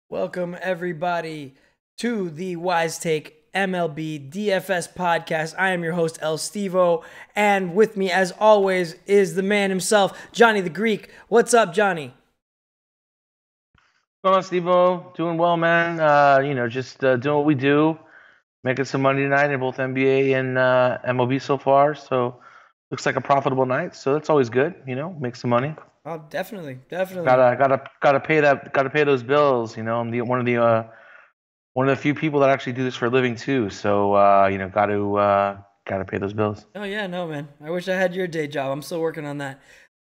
Welcome, everybody, to the Wise Take MLB DFS podcast. I am your host, El Stevo, and with me, as always, is the man himself, Johnny the Greek. What's up, Johnny? What's going on, Stevo? Doing well, man. Just doing what we do, making some money tonight in both NBA and MLB so far. So looks like a profitable night. So that's always good, make some money. Oh, definitely. Gotta pay those bills. I'm one of the few people that actually do this for a living too. So gotta pay those bills. Oh yeah, no man. I wish I had your day job. I'm still working on that.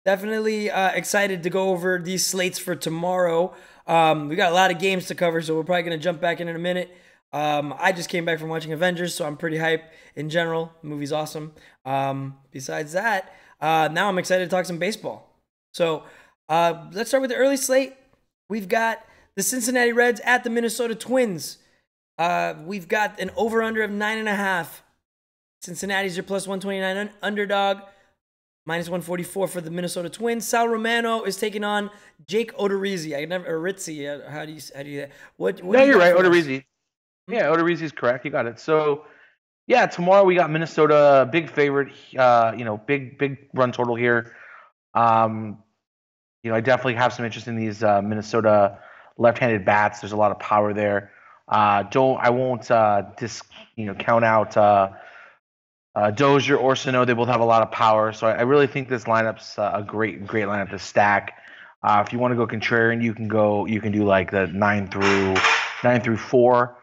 Definitely excited to go over these slates for tomorrow. We got a lot of games to cover, so we're probably gonna jump back in a minute. I just came back from watching Avengers, so I'm pretty hyped in general. The movie's awesome. Besides that, now I'm excited to talk some baseball. So let's start with the early slate. We've got the Cincinnati Reds at the Minnesota Twins. We've got an over-under of 9.5. Cincinnati's your plus 129 underdog. Minus 144 for the Minnesota Twins. Sal Romano is taking on Jake Odorizzi. Odorizzi. How do you that? No, you're right, Odorizzi. Yeah, Odorizzi is correct. You got it. So, yeah, tomorrow we got Minnesota, big favorite. Big run total here. I definitely have some interest in these Minnesota left-handed bats. There's a lot of power there. I won't count out Dozier or Sano. They both have a lot of power. So I really think this lineup's a great lineup to stack. If you want to go contrarian, you can do like the 9 through 4.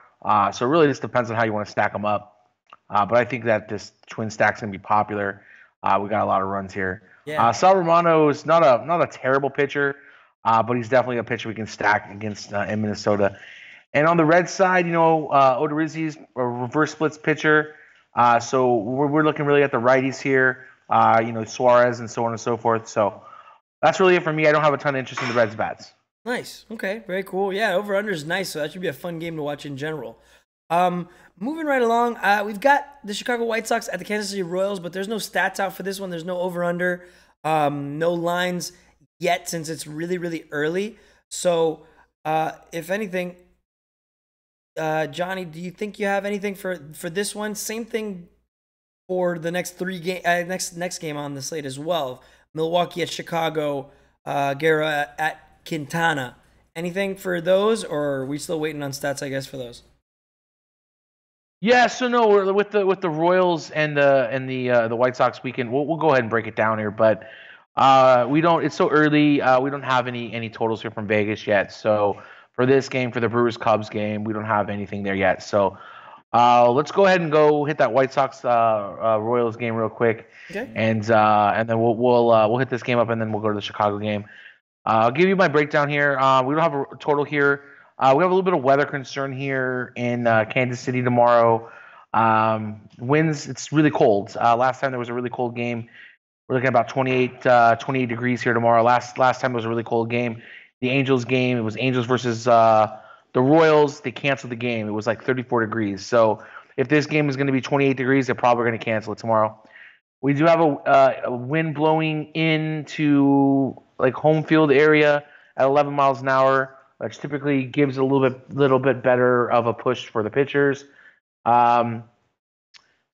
So it really just depends on how you want to stack them up. But I think that this twin stack's gonna be popular. We got a lot of runs here. Yeah. Sal Romano is not a terrible pitcher, but he's definitely a pitcher we can stack against in Minnesota. And on the Red side, Odorizzi's a reverse splits pitcher. So we're looking really at the righties here, Suarez and so on and so forth. So that's really it for me. I don't have a ton of interest in the Reds bats. Nice. Okay. Very cool. Yeah, over-under is nice, so that should be a fun game to watch in general. Moving right along, we've got the Chicago White Sox at the Kansas City Royals, but there's no stats out for this one. There's no over-under, no lines yet since it's really, really early. So, if anything, Johnny, do you think you have anything for this one? Same thing for the next next game on the slate as well. Milwaukee at Chicago, Guerra at Quintana. Anything for those, or are we still waiting on stats, I guess, for those? Yeah, so no, we're with the Royals and the White Sox weekend. We'll go ahead and break it down here, but we don't. It's so early. We don't have any totals here from Vegas yet. So for this game, for the Brewers Cubs game, we don't have anything there yet. So let's go ahead and go hit that White Sox Royals game real quick, okay. And then we'll hit this game up, and then we'll go to the Chicago game. I'll give you my breakdown here. We don't have a total here. We have a little bit of weather concern here in Kansas City tomorrow. Winds, it's really cold. Last time there was a really cold game. We're looking at about 28 degrees here tomorrow. Last time it was a really cold game. The Angels game, it was Angels versus the Royals. They canceled the game. It was like 34 degrees. So if this game is going to be 28 degrees, they're probably going to cancel it tomorrow. We do have a wind blowing into like home field area at 11 miles an hour, which typically gives a little bit better of a push for the pitchers. I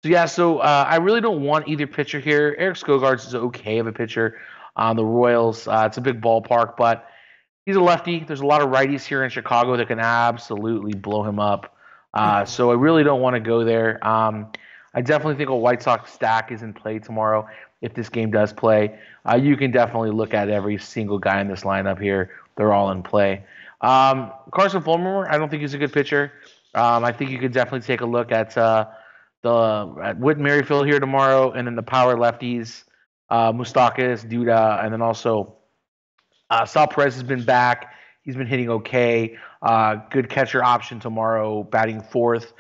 really don't want either pitcher here. Eric Skogarts is okay of a pitcher on the Royals. It's a big ballpark, but he's a lefty. There's a lot of righties here in Chicago that can absolutely blow him up. So I really don't want to go there. I definitely think a White Sox stack is in play tomorrow if this game does play. You can definitely look at every single guy in this lineup here. They're all in play. Carson Fulmer, I don't think he's a good pitcher. I think you could definitely take a look at Whit Merrifield here tomorrow, and then the power lefties, Moustakas, Duda, and then also Sal Perez has been back. He's been hitting okay. Good catcher option tomorrow, batting fourth.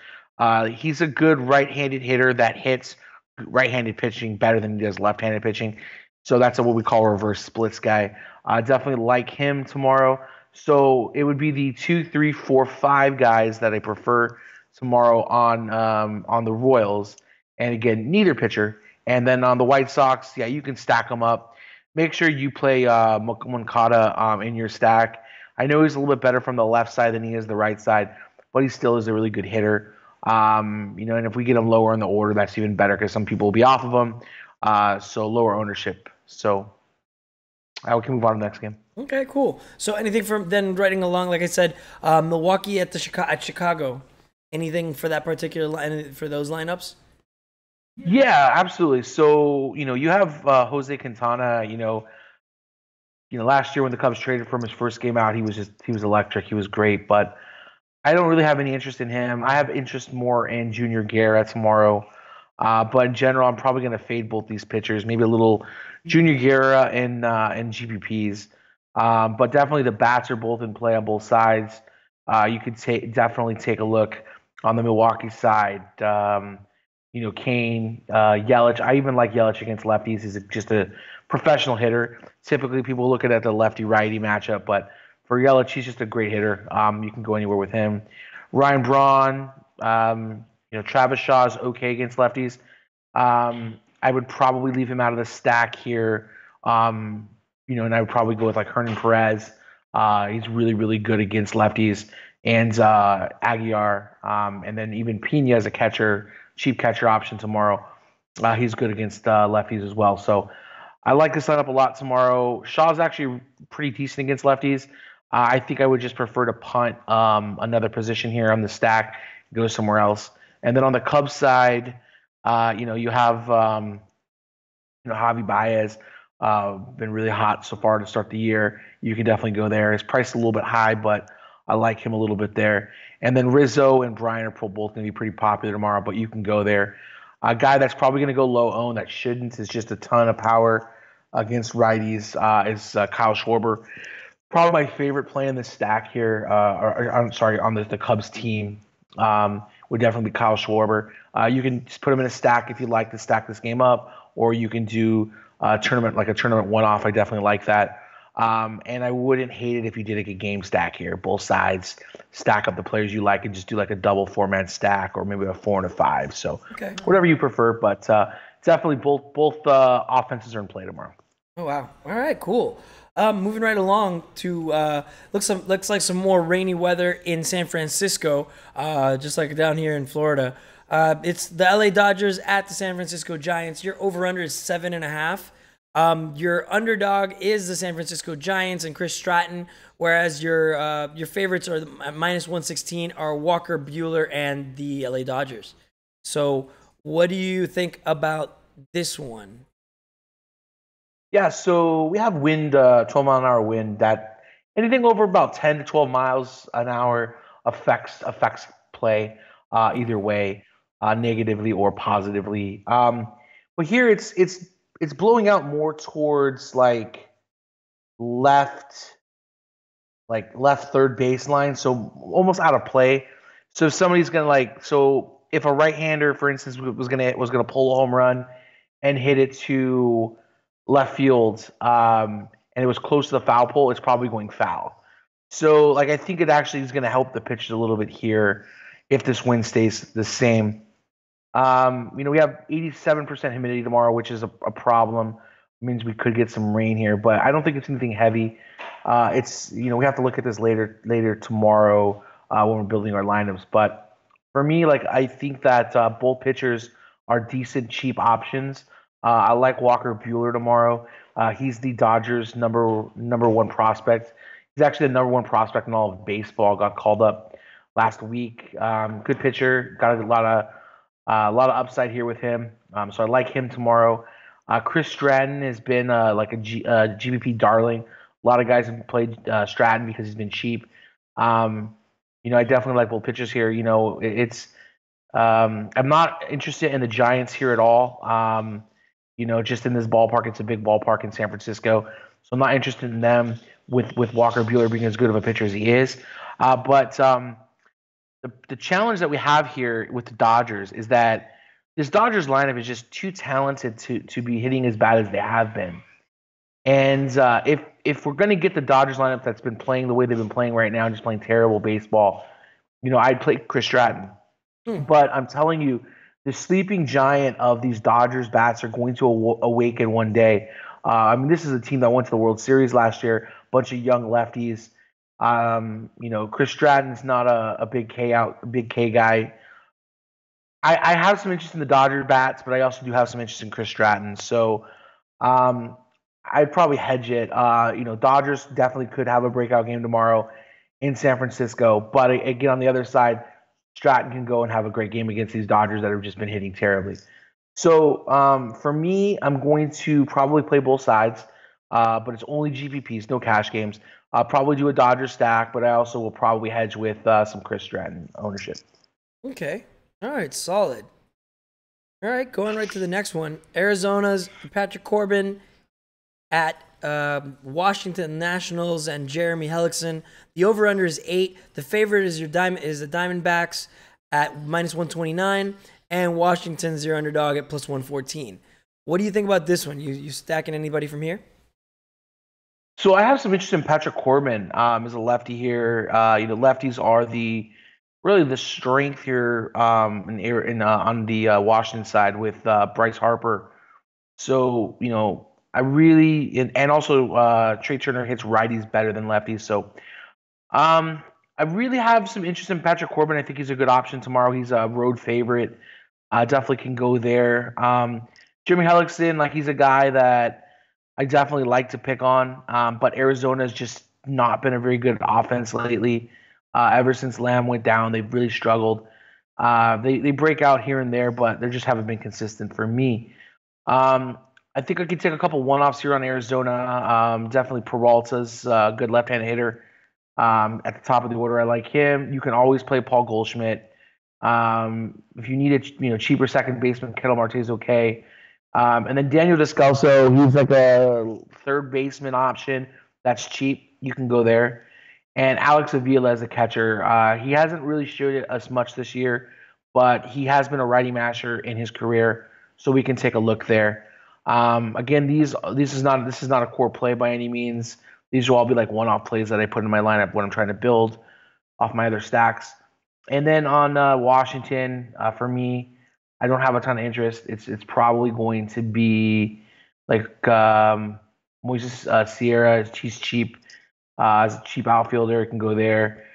He's a good right-handed hitter that hits right-handed pitching better than he does left-handed pitching. So that's what we call a reverse splits guy. Definitely like him tomorrow. So it would be the 2, 3, 4, 5 guys that I prefer tomorrow on the Royals. And again, neither pitcher And then on the White Sox, yeah, you can stack them up. Make sure you play Moncada in your stack. I know he's a little bit better from the left side than he is the right side, but he still is a really good hitter. And if we get him lower in the order, that's even better because some people will be off of him. So lower ownership. So we can move on to the next game. Okay, cool. So anything from then writing along, like I said, Milwaukee at Chicago. Anything for that particular line for those lineups? Yeah, absolutely. So you have Jose Quintana. Last year when the Cubs traded from his first game out, he was electric. He was great, but I don't really have any interest in him. I have interest more in Junior Guerra tomorrow. But in general, I'm probably going to fade both these pitchers. Maybe a little Junior Guerra in GPPs. But definitely the bats are both in play on both sides. You could definitely take a look on the Milwaukee side. Kane, Yelich. I even like Yelich against lefties. He's just a professional hitter. Typically, people look at the lefty-righty matchup, but for Yelich, he's just a great hitter. You can go anywhere with him. Ryan Braun, Travis Shaw is okay against lefties. I would probably leave him out of the stack here. And I would probably go with like Hernan Perez. He's really, really good against lefties. And Aguilar. And then even Pena as a catcher, cheap catcher option tomorrow. He's good against lefties as well. So I like this lineup a lot tomorrow. Shaw's actually pretty decent against lefties. I think I would just prefer to punt another position here on the stack, go somewhere else. And then on the Cubs side, you have Javi Baez, been really hot so far to start the year. You can definitely go there. His price is a little bit high, but I like him a little bit there. And then Rizzo and Bryan are both going to be pretty popular tomorrow, but you can go there. A guy that's probably going to go low own that shouldn't is just a ton of power against righties is Kyle Schwarber. Probably my favorite play in the stack here, on the Cubs team would definitely be Kyle Schwarber. You can just put him in a stack if you'd like to stack this game up, or you can do a tournament one-off. I definitely like that. And I wouldn't hate it if you did like a game stack here. Both sides stack up the players you like and just do like a double four-man stack or maybe a 4 and a 5. So whatever you prefer, but definitely both offenses are in play tomorrow. Oh, wow. All right, cool. Moving right along to looks like some more rainy weather in San Francisco, just like down here in Florida. It's the LA Dodgers at the San Francisco Giants. Your over/under is 7.5. Your underdog is the San Francisco Giants and Chris Stratton, whereas your favorites are minus 116 are Walker Buehler and the LA Dodgers. So, what do you think about this one? Yeah, so we have wind, 12-mile-an-hour wind that anything over about 10 to 12 miles an hour affects play either way, negatively or positively. But here it's blowing out more towards like left third baseline, so almost out of play. So if somebody's if a right-hander, for instance, was gonna pull a home run and hit it to left field, and it was close to the foul pole, it's probably going foul. So, I think it actually is going to help the pitchers a little bit here if this wind stays the same. We have 87% humidity tomorrow, which is a problem. It means we could get some rain here, but I don't think it's anything heavy. We have to look at this later tomorrow when we're building our lineups. But for me, I think that both pitchers are decent, cheap options. I like Walker Buehler tomorrow. He's the Dodgers' number one prospect. He's actually the number one prospect in all of baseball. Got called up last week. Good pitcher. Got a lot of upside here with him. So I like him tomorrow. Chris Stratton has been a GPP darling. A lot of guys have played Stratton because he's been cheap. I definitely like both pitchers here. I'm not interested in the Giants here at all. Just in this ballpark, it's a big ballpark in San Francisco. So I'm not interested in them with Walker Buehler being as good of a pitcher as he is. But the challenge that we have here with the Dodgers is that this Dodgers lineup is just too talented to be hitting as bad as they have been. And if we're going to get the Dodgers lineup that's been playing the way they've been playing right now, just playing terrible baseball, I'd play Chris Stratton. But I'm telling you, the sleeping giant of these Dodgers bats are going to awaken one day. I mean, this is a team that went to the World Series last year, bunch of young lefties. Chris Stratton's not a big K guy. I have some interest in the Dodger bats, but I also do have some interest in Chris Stratton. So um, I'd probably hedge it. Dodgers definitely could have a breakout game tomorrow in San Francisco. But again, on the other side, Stratton can go and have a great game against these Dodgers that have just been hitting terribly. So for me, I'm going to probably play both sides, but it's only GPPs, no cash games. I'll probably do a Dodger stack, but I also will probably hedge with some Chris Stratton ownership. Okay. All right. Solid. All right. Going right to the next one. Arizona's Patrick Corbin at Washington Nationals and Jeremy Hellickson. The over/under is 8. The favorite is the Diamondbacks at -129, and Washington's your underdog at +114. What do you think about this one? You stacking anybody from here? So I have some interest in Patrick Corbin as a lefty here. Lefties are really the strength here on the Washington side with Bryce Harper. So I really and also Trey Turner hits righties better than lefties. So I really have some interest in Patrick Corbin. I think he's a good option tomorrow. He's a road favorite. Definitely can go there. Jimmy Hellickson, he's a guy that I definitely like to pick on, but Arizona's just not been a very good offense lately. Ever since Lamb went down, they've really struggled. They break out here and there, but they just haven't been consistent for me. I think I could take a couple one-offs here on Arizona. Definitely Peralta's a good left-handed hitter at the top of the order. I like him. You can always play Paul Goldschmidt. If you need a cheaper second baseman, Ketel Marte is okay. And then Daniel Descalso, he's like a third baseman option that's cheap. You can go there. And Alex Avila as a catcher. He hasn't really showed it as much this year, but he has been a righty masher in his career, so we can take a look there. Again, this is not a core play by any means. These will all be like one-off plays that I put in my lineup when I'm trying to build off my other stacks. And then on Washington, for me, I don't have a ton of interest. It's probably going to be like Moises Sierra. He's cheap. As a cheap outfielder, can go there.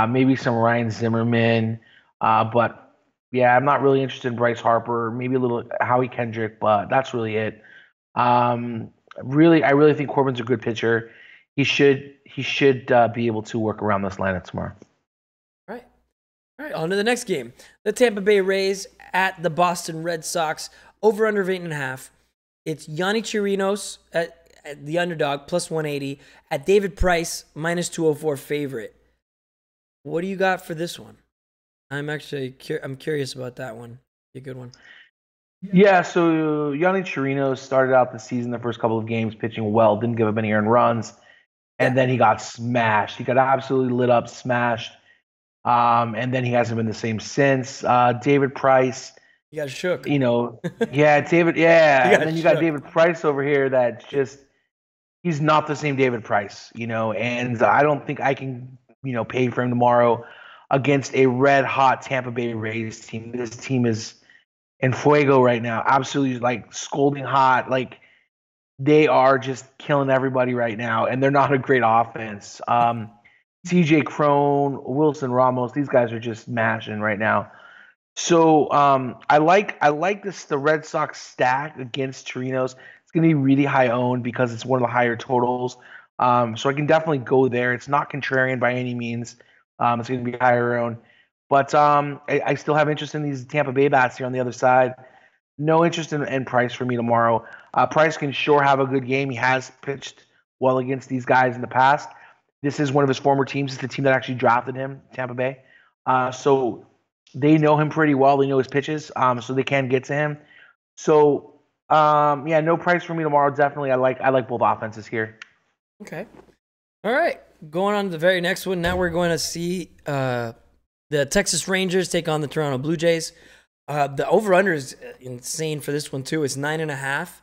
Maybe some Ryan Zimmerman. But yeah, I'm not really interested in Bryce Harper. Maybe a little Howie Kendrick, but that's really it. I really think Corbin's a good pitcher. He should be able to work around this lineup tomorrow. All right, on to the next game. The Tampa Bay Rays at the Boston Red Sox, over/under of 8.5. It's Yonny Chirinos at the underdog, +180, at David Price, -204 favorite. What do you got for this one? I'm curious about that one. A good one. Yeah, so Yonny Chirinos started out the season, the first couple of games, pitching well, didn't give up any earned runs, and then he got smashed. He got absolutely lit up, smashed. And then he hasn't been the same since. David Price. You got shook. David, yeah. And then you got David Price over here that's just, he's not the same David Price, and I don't think I can, pay for him tomorrow against a red hot Tampa Bay Rays team. This team is in fuego right now. Absolutely scalding hot. They are just killing everybody right now, and they're not a great offense. CJ Crone, Wilson Ramos, these guys are just mashing right now. So I like the Red Sox stack against Chirinos. It's going to be really high owned because it's one of the higher totals. So I can definitely go there. It's not contrarian by any means. It's going to be higher owned. But I still have interest in these Tampa Bay bats here on the other side. No interest in Price for me tomorrow. Price can sure have a good game. He has pitched well against these guys in the past. This is one of his former teams. It's the team that actually drafted him, Tampa Bay. So they know him pretty well. They know his pitches, so they can get to him. So, no Price for me tomorrow. Definitely, I like both offenses here. Okay. All right. Going on to the very next one. Now we're going to see the Texas Rangers take on the Toronto Blue Jays. The over/under is insane for this one too. It's 9.5.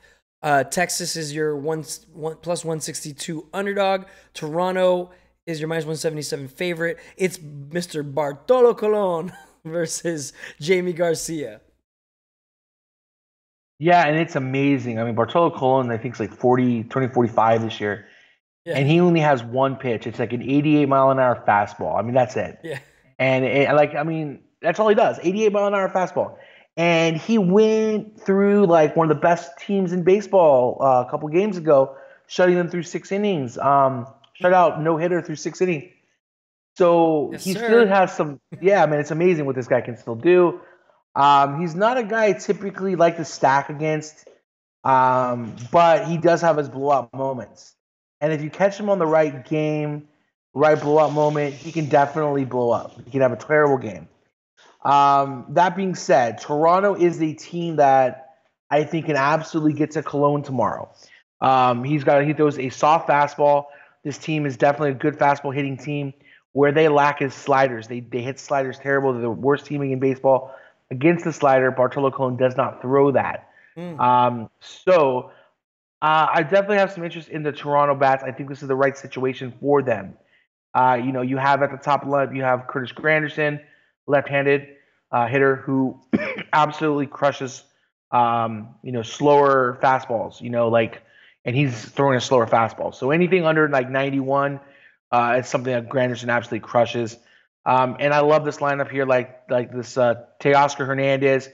Texas is your +162 underdog. Toronto is your -177 favorite. It's Mr. Bartolo Colon versus Jamie Garcia. Yeah, and it's amazing. I mean, Bartolo Colon, I think, is like 40, turning 45 this year, Yeah. and he only has one pitch. It's like an 88-mile-an-hour fastball. I mean, that's it. Yeah. And I mean, that's all he does. 88-mile-an-hour fastball. And he went through like one of the best teams in baseball a couple games ago, shutting them through 6 innings. Shut out no hitter through 6 innings. So Yes, he still sir. has some. Yeah, I mean, it's amazing what this guy can still do. He's not a guy I typically like to stack against, but he does have his blowout moments. And if you catch him on the right game, right blowout moment, he can definitely blow up. He can have a terrible game. That being said, Toronto is a team that I think can absolutely get to Cologne tomorrow. He throws a soft fastball. This team is definitely a good fastball hitting team. Where they lack is sliders. They hit sliders terrible. They're the worst teaming in baseball against the slider. Bartolo Colon does not throw that. Mm. I definitely have some interest in the Toronto bats. I think this is the right situation for them. You have at the top left, you have Curtis Granderson, left-handed hitter who absolutely crushes, slower fastballs. And he's throwing a slower fastball. So anything under like 91, is something that Granderson absolutely crushes. And I love this lineup here, like this Teoscar Hernandez.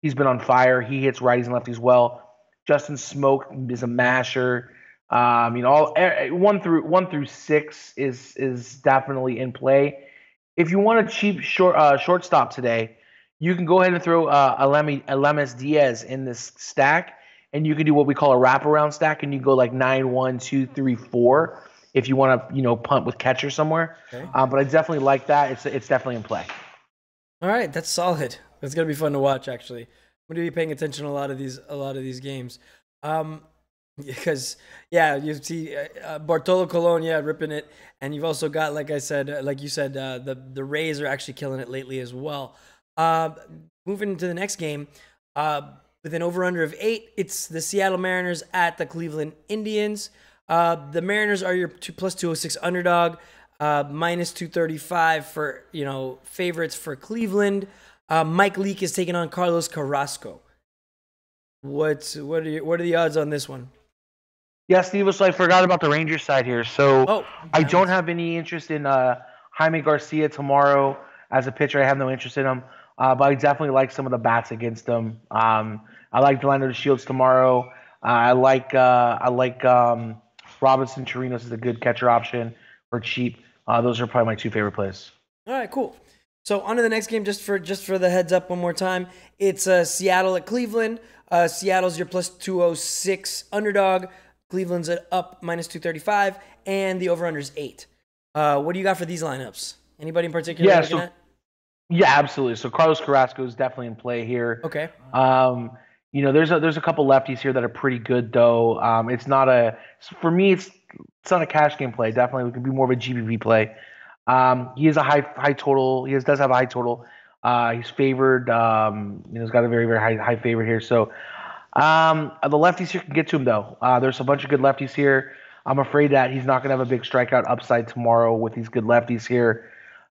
He's been on fire. He hits righties and lefties well. Justin Smoke is a masher. All 1 through 6 is definitely in play. If you want a cheap shortstop today, you can go ahead and throw Alemis Diaz in this stack, and you can do what we call a wraparound stack, and you go like 9, 1, 2, 3, 4 if you want to punt with catcher somewhere. Okay. But I definitely like that. It's definitely in play. All right, that's solid. It's gonna be fun to watch. Actually, I'm gonna be paying attention to a lot of these games. Because you see Bartolo Colon, ripping it, and you've also got, like I said, like you said, the Rays are actually killing it lately as well. Moving to the next game, with an over/under of 8, it's the Seattle Mariners at the Cleveland Indians. The Mariners are your plus 206 underdog, minus 235 for favorites for Cleveland. Mike Leake is taking on Carlos Carrasco. What are the odds on this one? Yeah, Steve, so I forgot about the Rangers side here. So I don't have any interest in Jaime Garcia tomorrow as a pitcher. I have no interest in him, but I definitely like some of the bats against him. I like Delano Shields tomorrow. I like Robinson Chirinos is a good catcher option for cheap. Those are probably my 2 favorite plays. All right, cool. So on to the next game, just for the heads up one more time. It's Seattle at Cleveland. Seattle's your plus 206 underdog. Cleveland's at up minus 235, and the over/under is 8. What do you got for these lineups? Anybody in particular looking at? Yeah, absolutely. So Carlos Carrasco is definitely in play here. Okay. There's a couple lefties here that are pretty good though. It's not a cash game play. Definitely, it could be more of a GPP play. He has a high total. Does have a high total. He's favored. He's got a very very high favorite here. So the lefties here can get to him though. There's a bunch of good lefties here. I'm afraid that he's not going to have a big strikeout upside tomorrow with these good lefties here.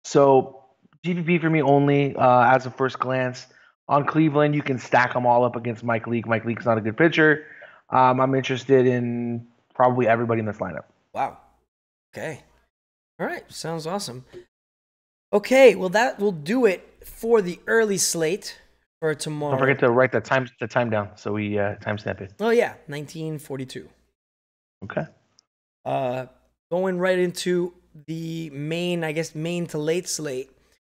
So GPP for me only as a first glance. On Cleveland, you can stack them all up against Mike Leake. Mike Leake's not a good pitcher. I'm interested in probably everybody in this lineup. Wow. Okay. All right. Sounds awesome. Okay. Well, that will do it for the early slate for tomorrow. Don't forget to write the time down so we timestamp it. Oh yeah, 1942. Okay. Going right into the main to late slate.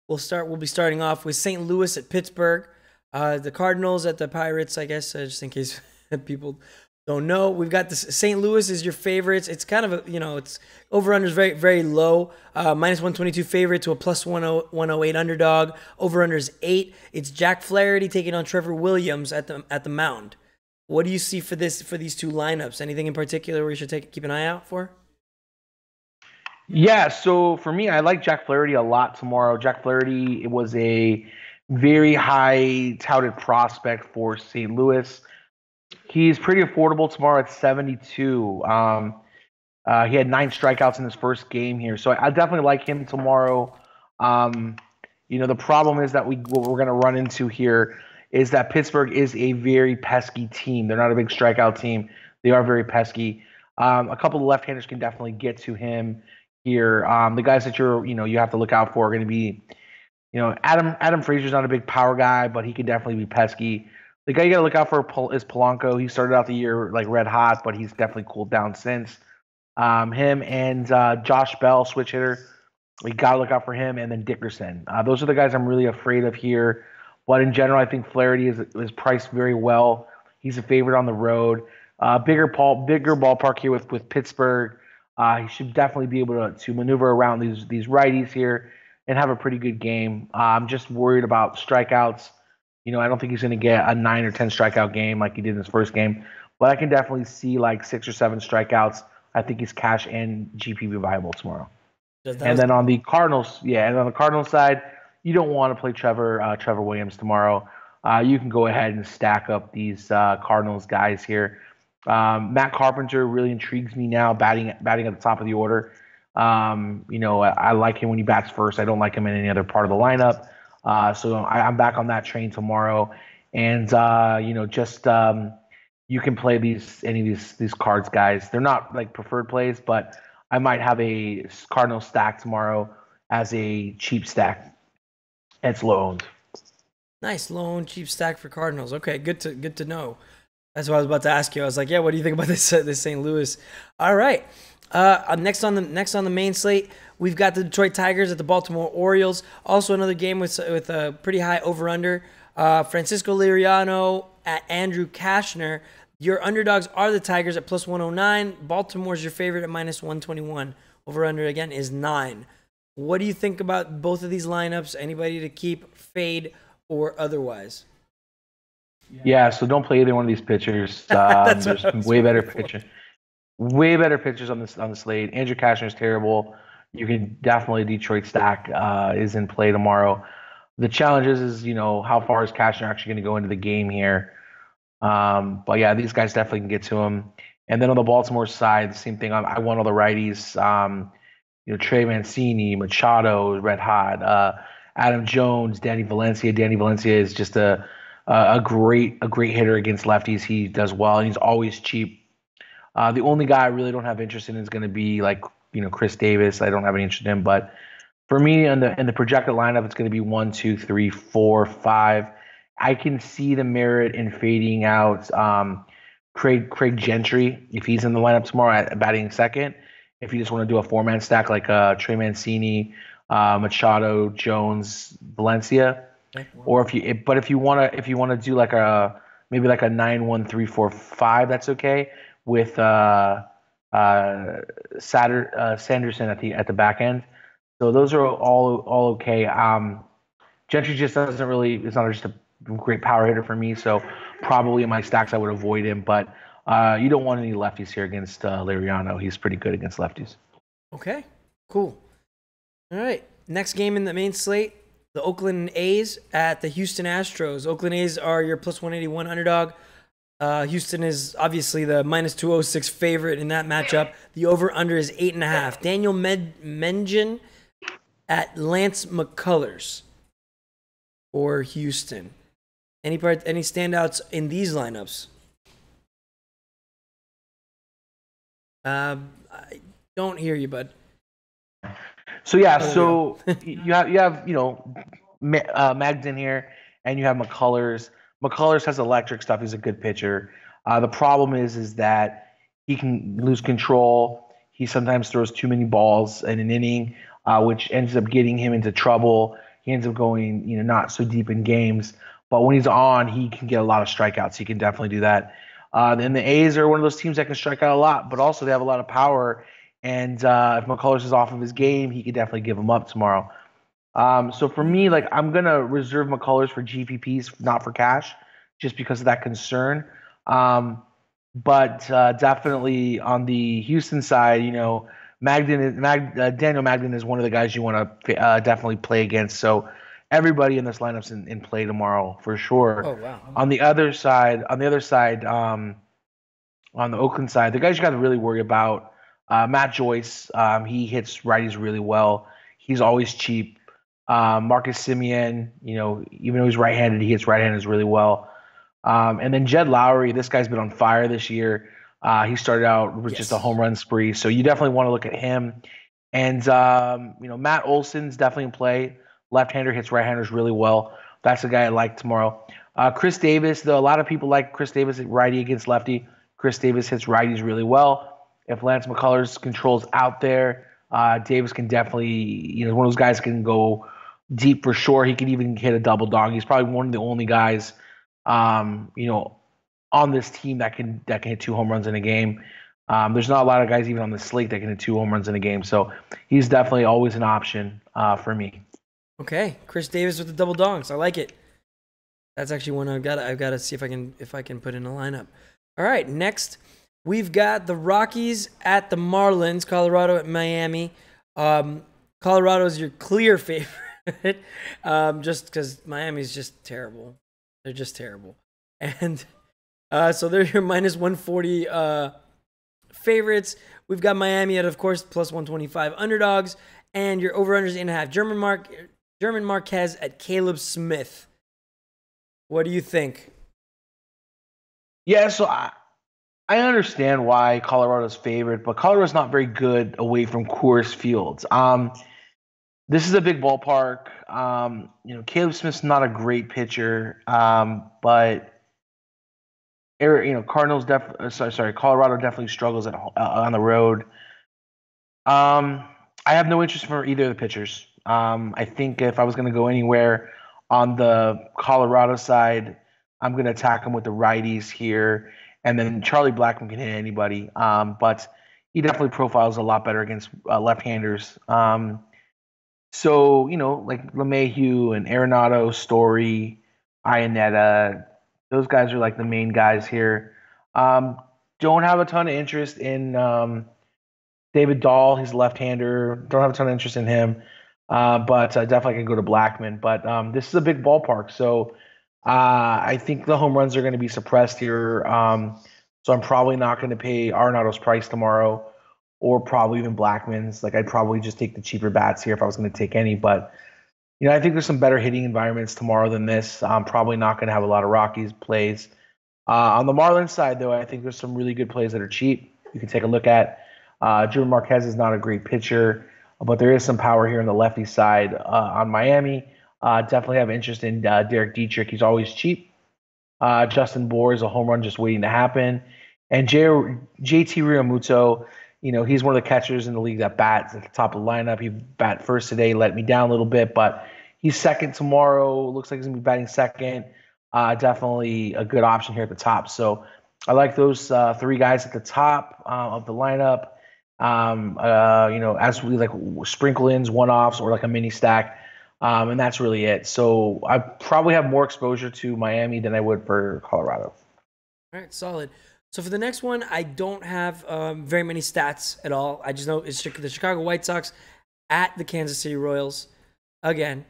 We'll be starting off with St. Louis at Pittsburgh. The Cardinals at the Pirates, I guess, just in case people don't know. We've got this. St. Louis is your favorites. It's kind of it's over/under is very, very low. Minus 122 favorite to a plus 108 underdog. Over/under is 8. It's Jack Flaherty taking on Trevor Williams at the mound. What do you see for these 2 lineups? Anything in particular where you should keep an eye out for? Yeah, so for me, I like Jack Flaherty a lot tomorrow. Jack Flaherty was a very high touted prospect for St. Louis. He's pretty affordable tomorrow at 72. He had 9 strikeouts in his first game here, so I definitely like him tomorrow. The problem is that what we're going to run into here is that Pittsburgh is a very pesky team. They're not a big strikeout team. They are very pesky. A couple of left-handers can definitely get to him here. The guys that you have to look out for are going to be, Adam Frazier's not a big power guy, but he can definitely be pesky. The guy you got to look out for is Polanco. He started out the year like red hot, but he's definitely cooled down since. Him and Josh Bell, switch hitter. We got to look out for him, and then Dickerson. Those are the guys I'm really afraid of here. But in general, I think Flaherty is priced very well. He's a favorite on the road. Bigger ballpark here with Pittsburgh. He should definitely be able to maneuver around these righties here and have a pretty good game. I'm just worried about strikeouts. I don't think he's going to get a 9 or 10 strikeout game like he did in his first game, but I can definitely see like 6 or 7 strikeouts. I think he's cash and GPP viable tomorrow. And then on the Cardinals, side, you don't want to play Trevor Williams tomorrow. You can go ahead and stack up these Cardinals guys here. Matt Carpenter really intrigues me now, batting at the top of the order. I like him when he bats first. I don't like him in any other part of the lineup. So I'm back on that train tomorrow. And you can play any of these cards, guys. They're not like preferred plays, but I might have a Cardinal stack tomorrow as a cheap stack. It's low owned. Nice, low owned cheap stack for Cardinals. Okay, good to know. That's what I was about to ask you. I was like, yeah, what do you think about this St. Louis? All right. Next on the main slate, we've got the Detroit Tigers at the Baltimore Orioles. Also another game with a pretty high over/under. Francisco Liriano at Andrew Kashner. Your underdogs are the Tigers at plus 109. Baltimore's your favorite at minus 121. Over/under again is 9. What do you think about both of these lineups? Anybody to keep, fade, or otherwise? Yeah, so don't play either one of these pitchers. There's way better pitchers. Way better pitchers on the slate. Andrew Kashner is terrible. You can definitely Detroit stack is in play tomorrow. The challenge is how far is Kashner actually going to go into the game here? But yeah, these guys definitely can get to him. And then on the Baltimore side, the same thing. I want all the righties. Trey Mancini, Machado, red hot. Adam Jones, Danny Valencia. Danny Valencia is just a great hitter against lefties. He does well, and he's always cheap. The only guy I really don't have interest in is going to be Chris Davis. I don't have any interest in him, but for me in the projected lineup, it's going to be 1, 2, 3, 4, 5. I can see the merit in fading out Craig Gentry if he's in the lineup tomorrow at batting second. If you just want to do a 4-man stack like Trey Mancini, Machado, Jones, Valencia, or if you want to do maybe a 9, 1, 3, 4, 5, that's okay with Sanderson at the back end. So those are all okay. Gentry just doesn't really. It's not just a great power hitter for me. So probably in my stacks I would avoid him. But you don't want any lefties here against Liriano. He's pretty good against lefties. Okay, cool. All right, next game in the main slate: the Oakland A's at the Houston Astros. Oakland A's are your plus 181 underdog. Houston is obviously the minus 206 favorite in that matchup. The over/under is 8.5. Daniel Mengen at Lance McCullers for Houston. Any standouts in these lineups? I don't hear you, bud. So yeah, you have Mags in here, and you have McCullers. McCullers has electric stuff. He's a good pitcher. The problem is that he can lose control. He sometimes throws too many balls in an inning, which ends up getting him into trouble. He ends up going, not so deep in games. But when he's on, he can get a lot of strikeouts. He can definitely do that. And the A's are one of those teams that can strike out a lot, but also they have a lot of power. And if McCullers is off of his game, he could definitely give him up tomorrow. So for me, I'm going to reserve McCullers for GPPs, not for cash, just because of that concern. But definitely on the Houston side, Daniel Magden is one of the guys you want to definitely play against. So everybody in this lineup's in play tomorrow for sure. Oh, wow. On the other side, on the Oakland side, the guys you got to really worry about, Matt Joyce. He hits righties really well. He's always cheap. Marcus Simeon, even though he's right-handed, he hits right-handers really well. And then Jed Lowry, this guy's been on fire this year. He started out with just a home run spree, so you definitely want to look at him. And Matt Olson's definitely in play. Left-hander hits right-handers really well. That's the guy I like tomorrow. Chris Davis, though, a lot of people like Chris Davis at righty against lefty. Chris Davis hits righties really well. If Lance McCullers controls out there, Davis can definitely, one of those guys can go deep for sure. He could even hit a double dog. He's probably one of the only guys, on this team that can hit 2 home runs in a game. There's not a lot of guys even on the slate that can hit 2 home runs in a game, so he's definitely always an option for me. Okay, Chris Davis with the double dongs. I like it. That's actually one I've got to see if I can put in a lineup. All right, next we've got the Rockies at the Marlins, Colorado at Miami. Colorado is your clear favorite, just because Miami's just terrible. They're just terrible, and so they're your minus 140 favorites. We've got Miami at, of course, plus 125 underdogs, and your over-unders 8.5. German Marquez at Caleb Smith. What do you think? Yeah, so I understand why Colorado's favorite, but Colorado's not very good away from Coors Fields. This is a big ballpark. Caleb Smith's not a great pitcher, but Colorado definitely struggles on the road. I have no interest for either of the pitchers. I think if I was going to go anywhere on the Colorado side, I'm going to attack him with the righties here, and then Charlie Blackmon can hit anybody. But he definitely profiles a lot better against left-handers. So like LeMahieu and Arenado, Story, Iannetta, those guys are like the main guys here. Don't have a ton of interest in David Dahl. He's a left-hander. Don't have a ton of interest in him. But I definitely can go to Blackmon. But this is a big ballpark, so I think the home runs are going to be suppressed here. So I'm probably not going to pay Arenado's price tomorrow, or probably even Blackmon's. Like, I'd probably just take the cheaper bats here if I was going to take any. But I think there's some better hitting environments tomorrow than this. I'm probably not going to have a lot of Rockies plays. On the Marlins side, though, I think there's some really good plays that are cheap. You can take a look at. German Marquez is not a great pitcher, but there is some power here on the lefty side. On Miami, definitely have interest in Derek Dietrich. He's always cheap. Justin Bour is a home run just waiting to happen. And JT Realmuto, he's one of the catchers in the league that bats at the top of the lineup. He bat first today, let me down a little bit, but he's second tomorrow. Looks like he's going to be batting second. Definitely a good option here at the top. So I like those 3 guys at the top of the lineup. As we like sprinkle ins, one-offs, or like a mini stack. And that's really it. So I probably have more exposure to Miami than I would for Colorado. All right, solid. So for the next one, I don't have very many stats at all. I just know it's the Chicago White Sox at the Kansas City Royals. Again,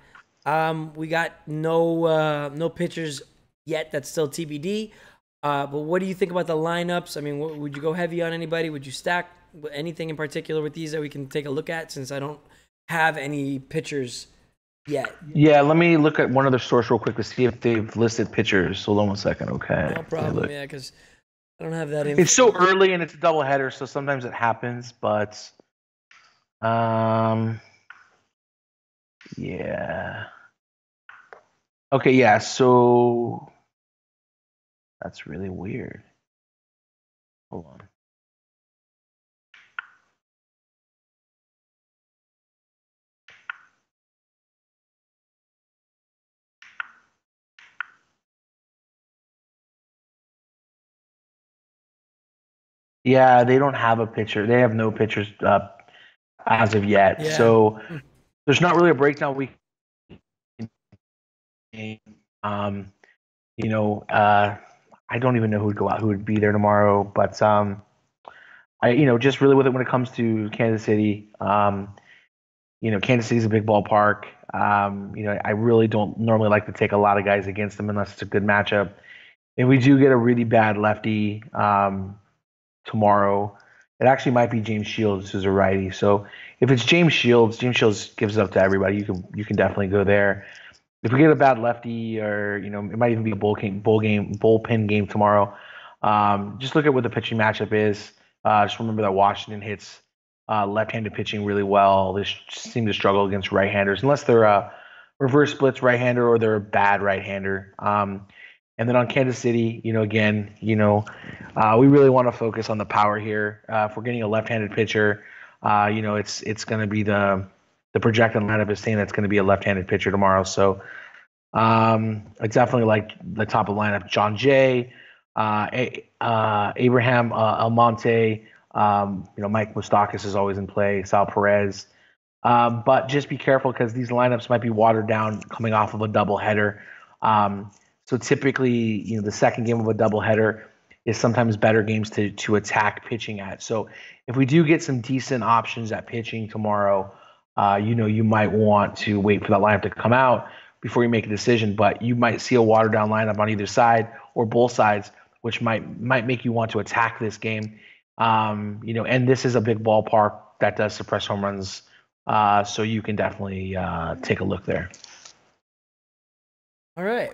we got no pitchers yet. That's still TBD. But what do you think about the lineups? I mean, would you go heavy on anybody? Would you stack anything in particular with these that we can take a look at, since I don't have any pitchers yet? Yeah, let me look at one other source real quick to see if they've listed pitchers. Hold on 1 second, okay? No problem, yeah, because I don't have that info. It's so early and it's a doubleheader, so sometimes it happens, but yeah. Okay, yeah, so that's really weird. Hold on. Yeah, they don't have a pitcher. They have no pitchers as of yet. Yeah. So there's not really a breakdown we can. I don't even know who would be there tomorrow, but just really with it when it comes to Kansas City, Kansas City's a big ballpark. I really don't normally like to take a lot of guys against them unless it's a good matchup. And we do get a really bad lefty tomorrow It actually might be James Shields, who's a righty. So if it's James Shields gives it up to everybody. You can definitely go there. If we get a bad lefty, or it might even be a bullpen game tomorrow. Just look at what the pitching matchup is. Just remember that Washington hits left-handed pitching really well. They seem to struggle against right-handers, unless they're a reverse splits right-hander or they're a bad right-hander. And then on Kansas City, again, we really want to focus on the power here. If we're getting a left-handed pitcher, it's going to be the projected lineup is saying that's going to be a left-handed pitcher tomorrow. So I definitely like the top of the lineup: John Jay, Abraham Almonte. Mike Moustakas is always in play. Sal Perez. But just be careful because these lineups might be watered down coming off of a doubleheader. So typically, the second game of a doubleheader is sometimes better games to attack pitching at. So if we do get some decent options at pitching tomorrow, you might want to wait for that lineup to come out before you make a decision. But you might see a watered down lineup on either side or both sides, which might make you want to attack this game. And this is a big ballpark that does suppress home runs. So you can definitely take a look there. All right.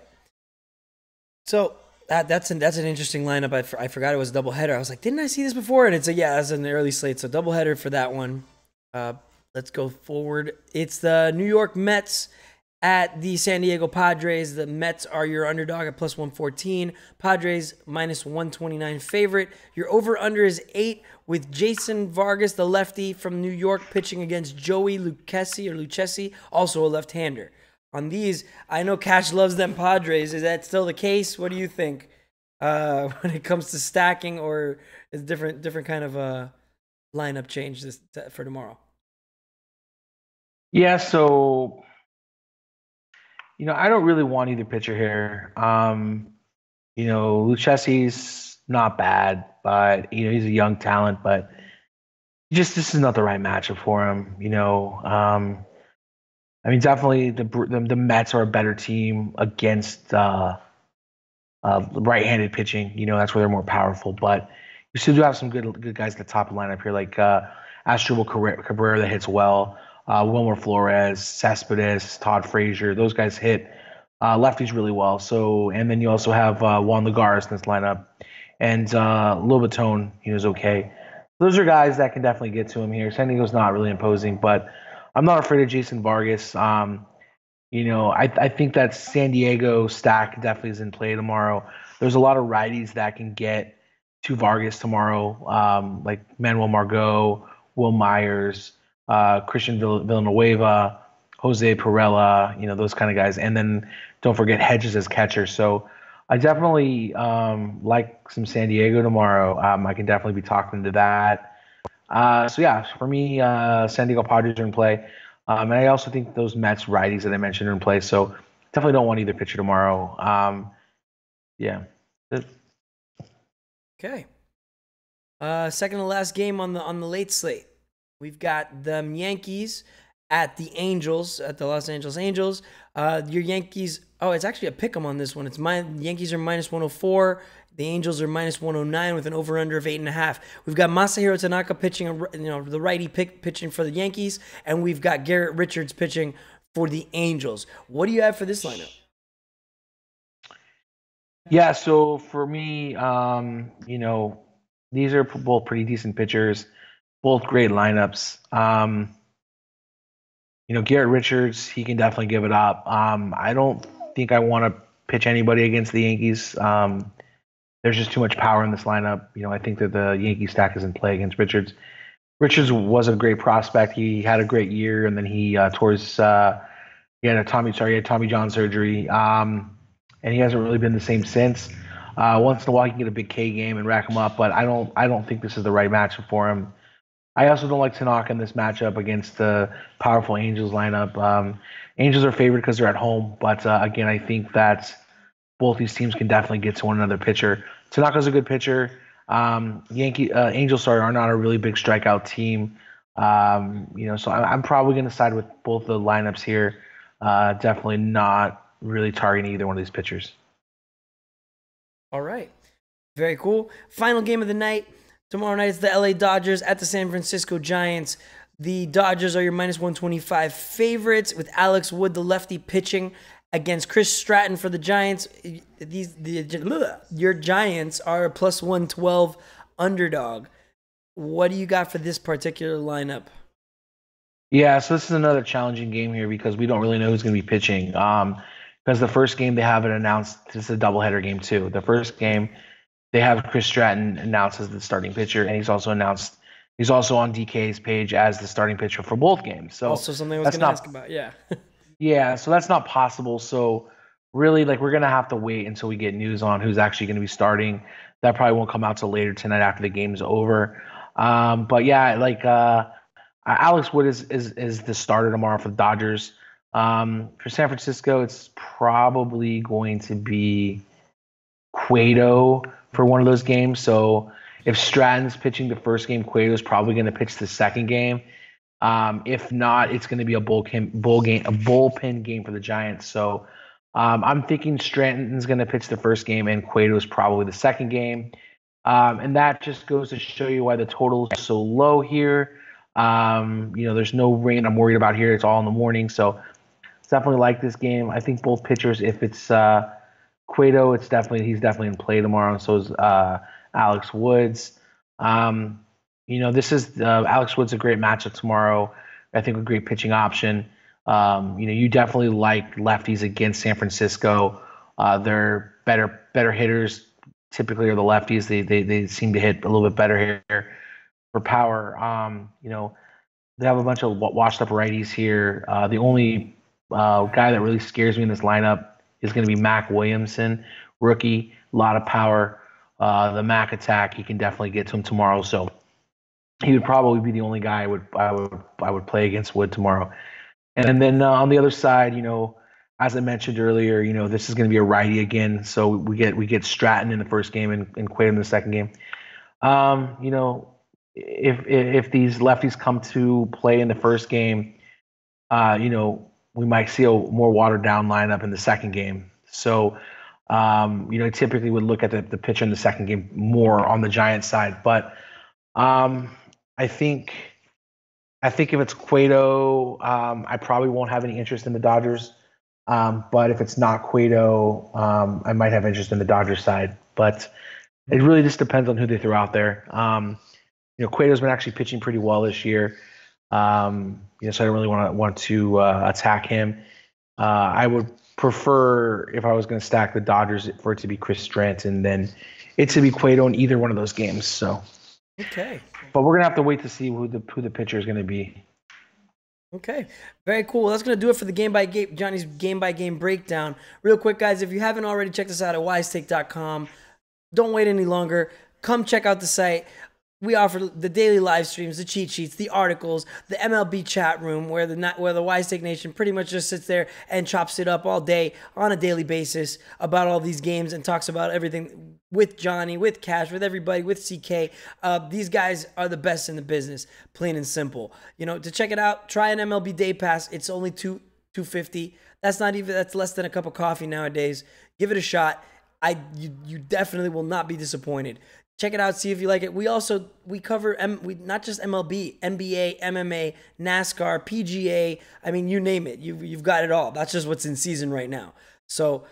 So that's an interesting lineup. I forgot it was a doubleheader. I was like, didn't I see this before? And it's that's an early slate. So doubleheader for that one. Let's go forward. It's the New York Mets at the San Diego Padres. The Mets are your underdog at plus 114. Padres minus 129 favorite. Your over-under is 8 with Jason Vargas, the lefty from New York, pitching against Joey Lucchesi, also a left-hander. On these, I know Cash loves them Padres. Is that still the case? What do you think when it comes to stacking, or is different kind of lineup change for tomorrow? Yeah, so I don't really want either pitcher here. Lucchesi's not bad, but he's a young talent, but this is not the right matchup for him. Definitely the Mets are a better team against right-handed pitching. That's where they're more powerful, but you still do have some good guys at the top of the lineup here, like Asdrubal Cabrera that hits well. Wilmer Flores, Cespedes, Todd Frazier, those guys hit lefties really well. So, and then you also have Juan Lagares in this lineup, and Lobaton, is okay. Those are guys that can definitely get to him here. San Diego's not really imposing, but I'm not afraid of Jason Vargas. I think that San Diego stack definitely is in play tomorrow. There's a lot of righties that can get to Vargas tomorrow, like Manuel Margot, Will Myers, Christian Villanueva, Jose Perella, those kind of guys. And then don't forget Hedges as catcher. So I definitely like some San Diego tomorrow. I can definitely be talking to that. For me, San Diego Padres are in play. And I also think those Mets righties that I mentioned are in play. So definitely don't want either pitcher tomorrow. Okay. Second to last game on the late slate. We've got the Yankees at the Los Angeles Angels. Your Yankees, it's actually a pick 'em on this one. Yankees are minus 104. The Angels are minus 109 with an over-under of 8.5. We've got Masahiro Tanaka pitching, the righty pitching for the Yankees, and we've got Garrett Richards pitching for the Angels. What do you have for this lineup? Yeah, so for me, these are both pretty decent pitchers, both great lineups. Garrett Richards, he can definitely give it up. I don't think I want to pitch anybody against the Yankees. There's just too much power in this lineup. I think that the Yankee stack is in play against Richards. Richards was a great prospect. He had a great year, and then he had Tommy John surgery, and he hasn't really been the same since. Once in a while, he can get a big K game and rack him up, but I don't think this is the right matchup for him. I also don't like Tanaka in this matchup against the powerful Angels lineup. Angels are favored because they're at home, but again, I think that both these teams can definitely get to one another pitcher. Tanaka's a good pitcher. Angels are not a really big strikeout team. So I'm probably going to side with both the lineups here. Definitely not really targeting either one of these pitchers. All right. Very cool. Final game of the night. Tomorrow night it's the LA Dodgers at the San Francisco Giants. The Dodgers are your minus 125 favorites with Alex Wood, the lefty, pitching against Chris Stratton for the Giants. Your Giants are a plus 112 underdog. What do you got for this particular lineup? Yeah, so this is another challenging game here because we don't really know who's going to be pitching. Because the first game they have it announced, this is a doubleheader game too. The first game they have Chris Stratton announced as the starting pitcher, and he's also on DK's page as the starting pitcher for both games. So also something I was going to ask about. Yeah. Yeah, so that's not possible. So really, like, we're gonna have to wait until we get news on who's actually gonna be starting. That probably won't come out till later tonight after the game's over. But yeah, like Alex Wood is the starter tomorrow for the Dodgers. For San Francisco, it's probably going to be Cueto for one of those games. So if Stratton's pitching the first game, Cueto's probably going to pitch the second game. If not, it's going to be a bullpen game for the Giants. So I'm thinking Stratton's going to pitch the first game and Cueto's probably the second game. And that just goes to show you why the total is so low here. There's no rain I'm worried about here. It's all in the morning. So it's definitely like this game. I think both pitchers, if it's Cueto, he's definitely in play tomorrow. And so is Alex Woods. This is Alex Woods a great matchup tomorrow. I think a great pitching option. You definitely like lefties against San Francisco. They're better hitters. Typically, are the lefties. They seem to hit a little bit better here for power. They have a bunch of washed up righties here. The only guy that really scares me in this lineup is going to be Mac Williamson, rookie, a lot of power. The Mac attack, you can definitely get to him tomorrow. So he would probably be the only guy I would play against Wood tomorrow. And then on the other side, as I mentioned earlier, this is going to be a righty again. So we get Stratton in the first game and Cueto in the second game. If these lefties come to play in the first game, we might see a more watered down lineup in the second game. So, typically would look at the pitcher in the second game more on the Giants side. But I think if it's Cueto, I probably won't have any interest in the Dodgers. But if it's not Cueto, I might have interest in the Dodgers side. But it really just depends on who they throw out there. Cueto's been actually pitching pretty well this year. So I don't really want to attack him. I would prefer, if I was going to stack the Dodgers, for it to be Chris Stratton, then it to be Cueto in either one of those games. So okay, but we're gonna have to wait to see who the pitcher is going to be. Okay, very cool. Well, that's going to do it for the Johnny's game-by-game breakdown. Real quick, guys, if you haven't already checked us out at wisetake.com, don't wait any longer. Come check out the site. We offer the daily live streams, the cheat sheets, the articles, the MLB chat room where the Wise Take Nation pretty much just sits there and chops it up all day on a daily basis about all these games and talks about everything with Johnny, with Cash, with everybody, with CK. These guys are the best in the business, plain and simple. To check it out, try an MLB Day Pass. It's only $250. That's less than a cup of coffee nowadays. Give it a shot. You definitely will not be disappointed. Check it out, see if you like it. We cover not just MLB, NBA, MMA, NASCAR, PGA. I mean, you name it. You've got it all. That's just what's in season right now. So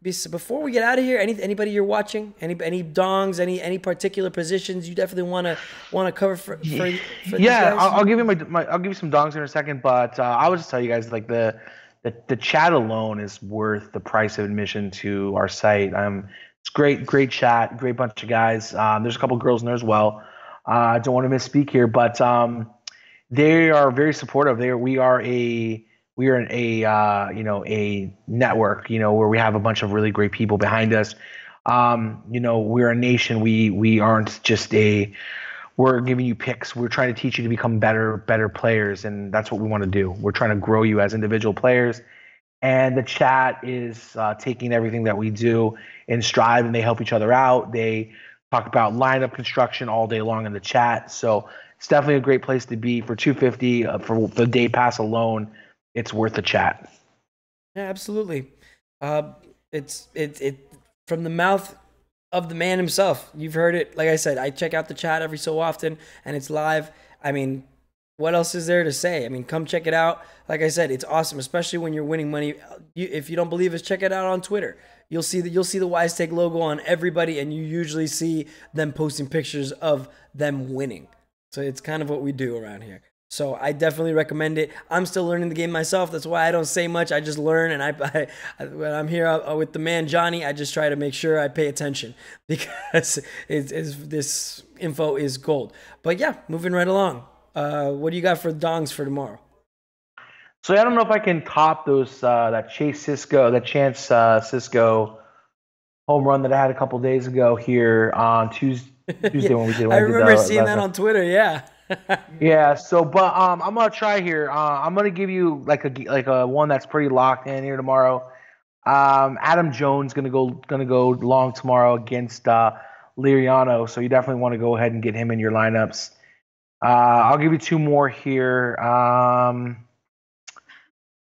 before we get out of here, anybody you're watching, any dongs, any particular positions you definitely want to cover for these guys? I'll give you I'll give you some dongs in a second, but I would just tell you guys, like, the chat alone is worth the price of admission to our site. It's great chat, great bunch of guys. There's a couple girls in there as well. I don't want to misspeak here, but they are very supportive. We are a network, where we have a bunch of really great people behind us. We're a nation. We aren't just we're giving you picks. We're trying to teach you to become better players, and that's what we want to do. We're trying to grow you as individual players. And the chat is taking everything that we do in stride, and they help each other out. They talk about lineup construction all day long in the chat. So it's definitely a great place to be. For $250 for the day pass alone, it's worth the chat. Yeah, absolutely. It's from the mouth of the man himself. You've heard it. Like I said, I check out the chat every so often, and it's live. I mean, what else is there to say? I mean, come check it out. Like I said, it's awesome, especially when you're winning money. If you don't believe us, check it out on Twitter. You'll see the Wise Take logo on everybody, and you usually see them posting pictures of them winning. So it's kind of what we do around here. So I definitely recommend it. I'm still learning the game myself. That's why I don't say much. I just learn, and when I'm here with the man Johnny, I just try to make sure I pay attention because this info is gold. But yeah, moving right along. What do you got for dongs for tomorrow? So I don't know if I can top those that Chance Cisco home run that I had a couple days ago here on Tuesday when we did. I remember seeing that on Twitter. Yeah. Yeah. So, but I'm gonna try here. I'm gonna give you like a one that's pretty locked in here tomorrow. Adam Jones gonna go long tomorrow against Liriano. So you definitely want to go ahead and get him in your lineups. I'll give you two more here.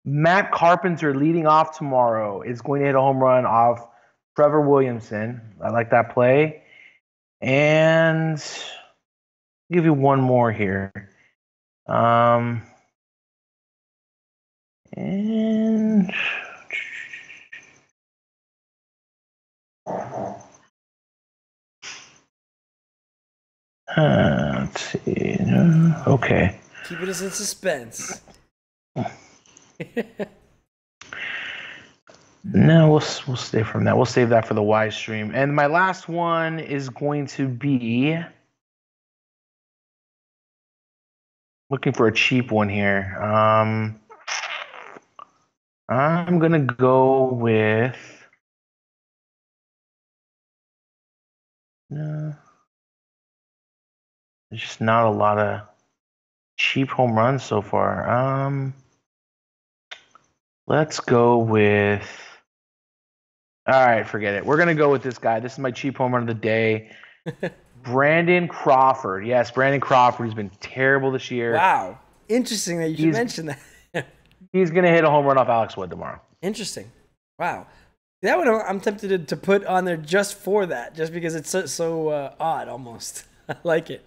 Matt Carpenter leading off tomorrow is going to hit a home run off Trevor Williamson. I like that play. And I'll give you one more here. And let's see. Okay. Keeping us in suspense. No, we'll stay from that. We'll save that for the Wise stream. And my last one is going to be looking for a cheap one here. I'm gonna go with no. There's just not a lot of cheap home runs so far. Let's go with. All right, forget it. We're gonna go with this guy. This is my cheap home run of the day. Brandon Crawford. Yes, Brandon Crawford has been terrible this year. Wow. Interesting that you should mention that. He's going to hit a home run off Alex Wood tomorrow. Interesting. Wow. That one I'm tempted to put on there just for that, just because it's so odd almost. I like it.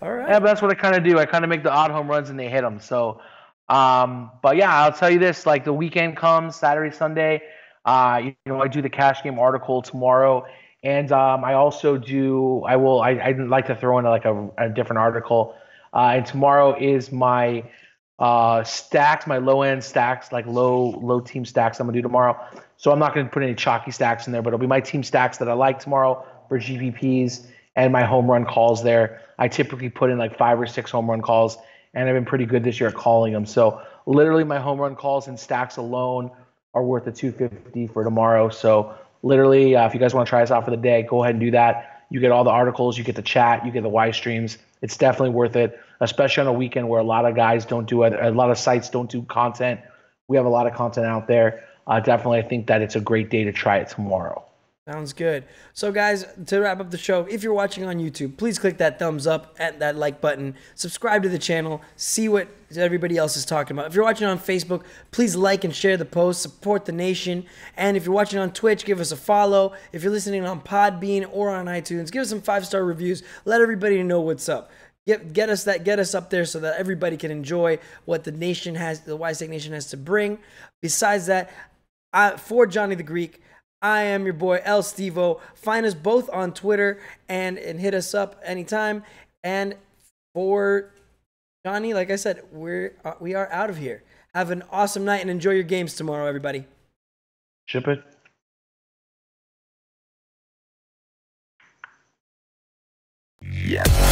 All right. Yeah, but that's what I kind of do. I kind of make the odd home runs and they hit them. So, but yeah, I'll tell you this, like the weekend comes, Saturday, Sunday, I do the cash game article tomorrow. And I also I'd like to throw in like a different article. And tomorrow is my stacks, my low end stacks, like low team stacks I'm gonna do tomorrow. So I'm not gonna put any chalky stacks in there, but it'll be my team stacks that I like tomorrow for GPPs and my home run calls there. I typically put in like 5 or 6 home run calls, and I've been pretty good this year at calling them. So literally my home run calls and stacks alone are worth a $250 for tomorrow. So literally, if you guys want to try us out for the day, go ahead and do that. You get all the articles, you get the chat, you get the Y streams. It's definitely worth it, especially on a weekend where a lot of guys don't do it. A lot of sites don't do content. We have a lot of content out there. Definitely, I think that it's a great day to try it tomorrow. Sounds good. So guys, to wrap up the show, if you're watching on YouTube, please click that thumbs up and that like button. Subscribe to the channel. See what everybody else is talking about. If you're watching on Facebook, please like and share the post. Support the nation. And if you're watching on Twitch, give us a follow. If you're listening on Podbean or on iTunes, give us some 5-star reviews. Let everybody know what's up. Get us up there so that everybody can enjoy what the Wise Take Nation has to bring. Besides that, for Johnny the Greek, I am your boy El Stevo. Find us both on Twitter and hit us up anytime. And for Johnny, like I said, we are out of here. Have an awesome night and enjoy your games tomorrow, everybody. Ship it. Yes.